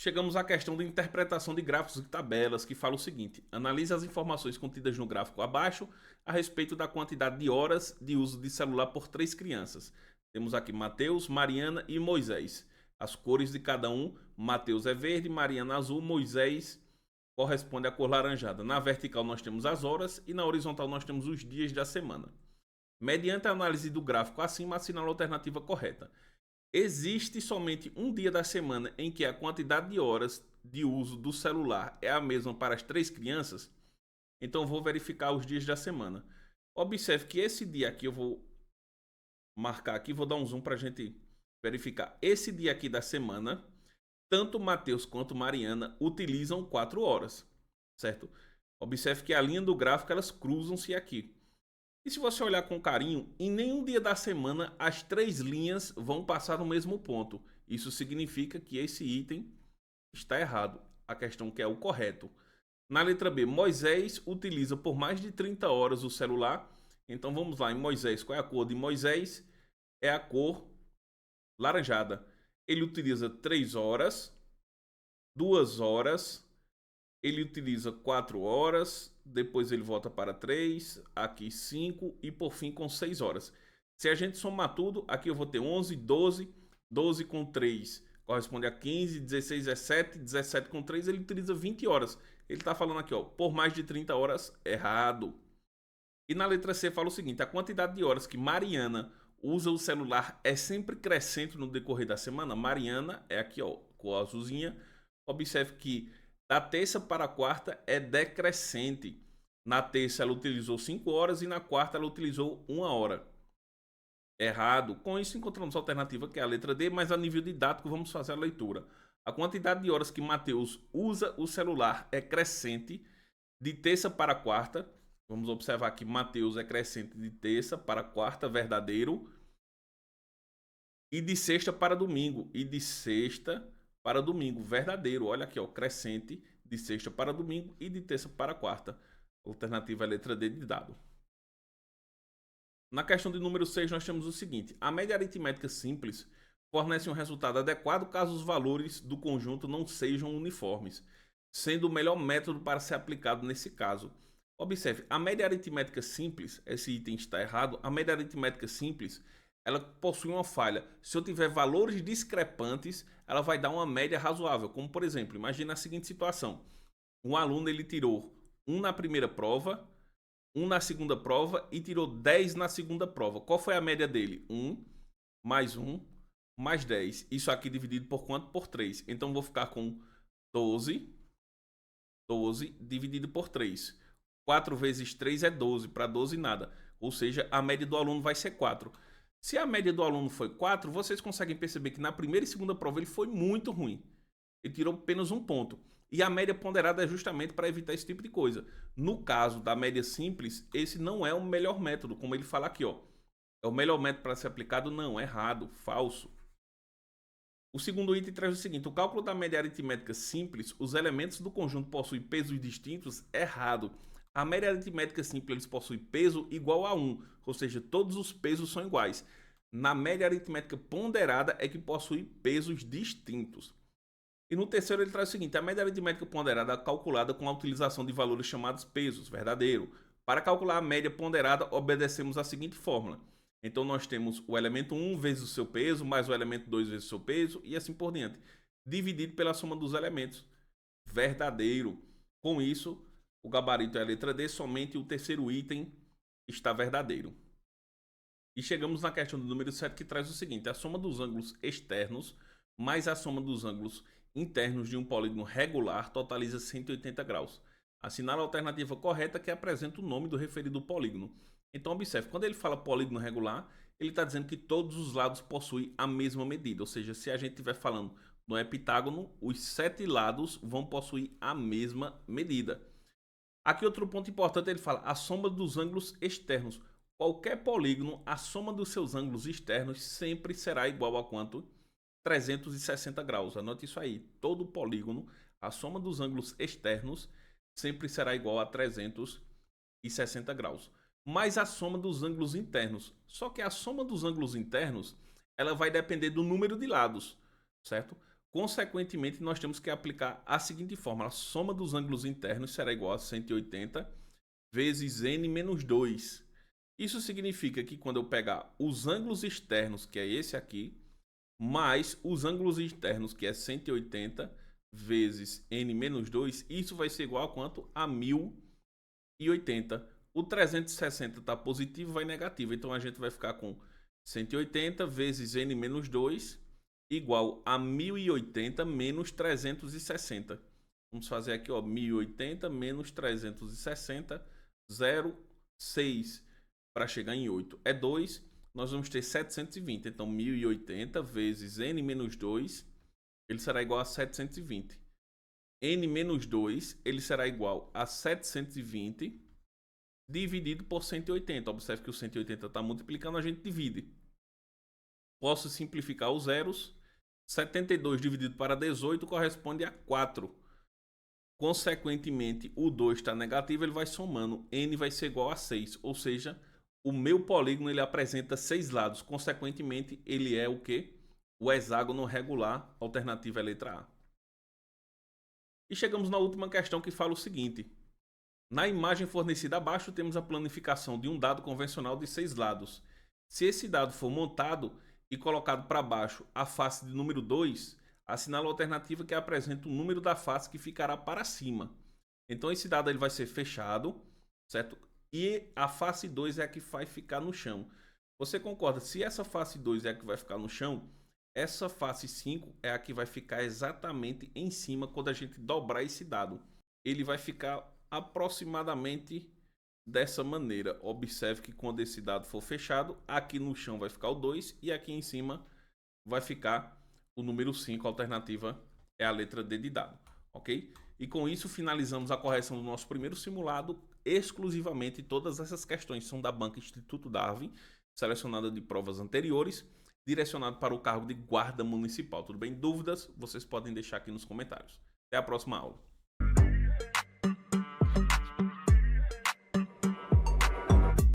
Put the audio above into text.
Chegamos à questão de interpretação de gráficos e tabelas, que fala o seguinte: analise as informações contidas no gráfico abaixo a respeito da quantidade de horas de uso de celular por 3 crianças. Temos aqui Mateus, Mariana e Moisés. As cores de cada um: Mateus é verde, Mariana azul, Moisés corresponde à cor laranjada. Na vertical nós temos as horas e na horizontal nós temos os dias da semana. Mediante a análise do gráfico acima, assinale a alternativa correta. Existe somente um dia da semana em que a quantidade de horas de uso do celular é a mesma para as 3 crianças? Então vou verificar os dias da semana. Observe que esse dia aqui eu vou marcar aqui, vou dar um zoom para a gente verificar. Esse dia aqui da semana, tanto Matheus quanto Mariana utilizam 4 horas, certo? Observe que a linha do gráfico elas cruzam-se aqui. E se você olhar com carinho, em nenhum dia da semana as 3 linhas vão passar no mesmo ponto. Isso significa que esse item está errado. A questão que é o correto. Na letra B, Moisés utiliza por mais de 30 horas o celular. Então vamos lá, em Moisés, qual é a cor de Moisés? É a cor laranjada. Ele utiliza 3 horas, 2 horas, ele utiliza 4 horas, depois ele volta para 3, aqui 5 e por fim com 6 horas. Se a gente somar tudo, aqui eu vou ter 11, 12, 12 com 3 corresponde a 15, 16, 17, 17 com 3 ele utiliza 20 horas. Ele está falando aqui, ó, por mais de 30 horas, errado. E na letra C fala o seguinte: a quantidade de horas que Mariana usa o celular é sempre crescente no decorrer da semana. Mariana é aqui, ó, com a azulzinha. Observe que da terça para a quarta é decrescente. Na terça ela utilizou 5 horas e na quarta ela utilizou 1 hora. Errado. Com isso encontramos a alternativa que é a letra D, mas a nível didático vamos fazer a leitura. A quantidade de horas que Mateus usa o celular é crescente de terça para quarta. Vamos observar que Mateus é crescente de terça para quarta, verdadeiro. E de sexta para domingo. E de sexta para domingo, verdadeiro. Olha aqui, ó, crescente de sexta para domingo e de terça para quarta. Alternativa é a letra D de dado. Na questão de número 6, nós temos o seguinte: a média aritmética simples fornece um resultado adequado caso os valores do conjunto não sejam uniformes, sendo o melhor método para ser aplicado nesse caso. Observe, a média aritmética simples, esse item está errado, a média aritmética simples, ela possui uma falha. Se eu tiver valores discrepantes, ela vai dar uma média razoável. Como por exemplo, imagine a seguinte situação: um aluno ele tirou 1 na primeira prova, 1 na segunda prova e tirou 10 na segunda prova. Qual foi a média dele? 1 mais 1 mais 10. Isso aqui dividido por quanto? Por 3. Então vou ficar com 12. 12 dividido por 3. 4 vezes 3 é 12. Para 12 nada. Ou seja, a média do aluno vai ser 4. Se a média do aluno foi 4, vocês conseguem perceber que na primeira e segunda prova ele foi muito ruim. Ele tirou apenas 1 ponto. E a média ponderada é justamente para evitar esse tipo de coisa. No caso da média simples, esse não é o melhor método, como ele fala aqui, ó. É o melhor método para ser aplicado? Não, errado, falso. O segundo item traz o seguinte: o cálculo da média aritmética simples, os elementos do conjunto possuem pesos distintos? Errado. A média aritmética simples possui peso igual a 1, ou seja, todos os pesos são iguais. Na média aritmética ponderada é que possui pesos distintos. E no terceiro ele traz o seguinte: a média aritmética ponderada é calculada com a utilização de valores chamados pesos, verdadeiro. Para calcular a média ponderada, obedecemos a seguinte fórmula. Então nós temos o elemento 1 vezes o seu peso, mais o elemento 2 vezes o seu peso, e assim por diante. Dividido pela soma dos elementos, verdadeiro. Com isso, o gabarito é a letra D, somente o terceiro item está verdadeiro. E chegamos na questão do número 7, que traz o seguinte: a soma dos ângulos externos mais a soma dos ângulos internos de um polígono regular totaliza 180 graus. Assinale a alternativa correta que apresenta o nome do referido polígono. Então observe, quando ele fala polígono regular, ele está dizendo que todos os lados possuem a mesma medida. Ou seja, se a gente estiver falando no heptágono, os 7 lados vão possuir a mesma medida. Aqui outro ponto importante, ele fala a soma dos ângulos externos. Qualquer polígono, a soma dos seus ângulos externos sempre será igual a quanto? 360 graus. Anote isso aí. Todo polígono, a soma dos ângulos externos sempre será igual a 360 graus. Mas a soma dos ângulos internos. Só que a soma dos ângulos internos, ela vai depender do número de lados, certo? Consequentemente, nós temos que aplicar a seguinte fórmula. A soma dos ângulos internos será igual a 180 vezes n menos 2. Isso significa que quando eu pegar os ângulos externos, que é esse aqui, mais os ângulos internos, que é 180 vezes n menos 2, isso vai ser igual a quanto? A 1080. O 360 está positivo, vai negativo. Então a gente vai ficar com 180 vezes n menos 2 igual a 1080 menos 360. Vamos fazer aqui, ó, 1080 menos 360, 0,6 para chegar em 8 é 2. Nós vamos ter 720. Então 1080 vezes n menos 2, ele será igual a 720. N menos 2, ele será igual a 720 dividido por 180. Observe que o 180 está multiplicando, a gente divide. Posso simplificar os zeros. 72 dividido para 18 corresponde a 4. Consequentemente, o 2 está negativo, ele vai somando. N vai ser igual a 6. Ou seja, o meu polígono ele apresenta 6 lados. Consequentemente, ele é o quê? O hexágono regular. A alternativa é a letra A. E chegamos na última questão, que fala o seguinte. Na imagem fornecida abaixo, temos a planificação de um dado convencional de 6 lados. Se esse dado for montado e colocado para baixo a face de número 2, assinala a alternativa que apresenta o número da face que ficará para cima. Então esse dado ele vai ser fechado, certo? E a face 2 é a que vai ficar no chão. Você concorda? Se essa face 2 é a que vai ficar no chão, essa face 5 é a que vai ficar exatamente em cima quando a gente dobrar esse dado. Ele vai ficar aproximadamente dessa maneira. Observe que quando esse dado for fechado, aqui no chão vai ficar o 2 e aqui em cima vai ficar o número 5. A alternativa é a letra D de dado, ok? E com isso finalizamos a correção do nosso primeiro simulado. Exclusivamente todas essas questões são da banca Instituto Darwin, selecionada de provas anteriores, direcionado para o cargo de guarda municipal. Tudo bem? Dúvidas? Vocês podem deixar aqui nos comentários. Até a próxima aula.